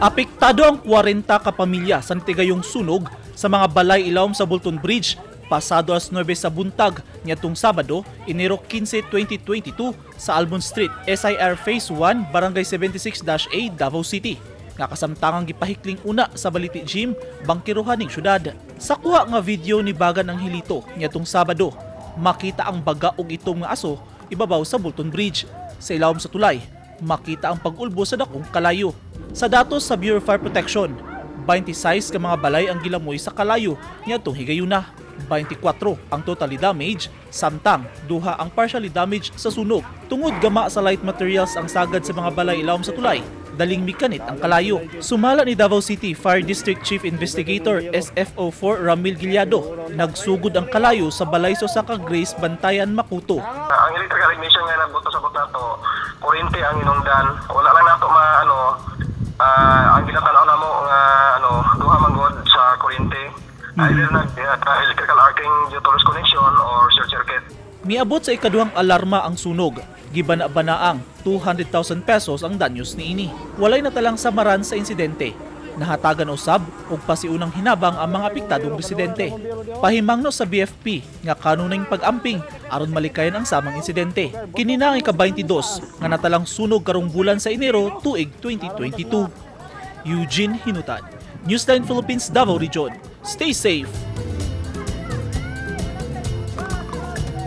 Apektado ang 40 kapamilya sa natigayong sunog sa mga balay ilawom sa Bolton Bridge pasado alas 9 sa buntag niadtong Sabado, Enero 15, 2022 sa Albon Street, SIR Phase 1, Barangay 76-A, Davao City. Nga kasamtangang gipahikling una sa Baliti Gym, bangkiruhan ning syudad. Sa kuha nga video ni Bagan ang Hilito niadtong Sabado, makita ang baga og itom nga aso ibabaw sa Bolton Bridge. Sa ilawom sa tulay, makita ang pag-ulbo sa dakong kalayo. Sa datos sa Bureau of Fire Protection, 26 ka mga balay ang gilamoy sa kalayo niadtong higayuna. 24 ang totally damaged, samtang duha ang partially damaged sa sunog. Tungod gama sa light materials ang sagad sa mga balay ilawom sa tulay, daling mikanit ang kalayo. Sumala ni Davao City Fire District Chief Investigator SFO4 Ramil Gilyado, nagsugod ang kalayo sa balay sa Grace, Bantayan, Makuto. Ang electrical ignition nga nagbuto sa buto nato, kuryente ang inungdan. Wala lang nato ang ginatanaw namo nga duha man god sa kuryente. Either electrical arcing due to loose connection or short circuit. Miabot sa ikaduhang alarma ang sunog. Gibana-banaang 200,000 pesos ang danyos niini. Walay natalang samaran sa insidente. Nahatagan usab og pasiunang hinabang ang mga apektadong residente. Pahimangno sa BFP nga kanunay pag-amping aron malikayan ang samang insidente. Kini na ang ika-22 nga natalang sunog karong bulan sa Enero tuig 2022. Eugene Hinutan, Newsline Philippines, Davao Region. Stay safe.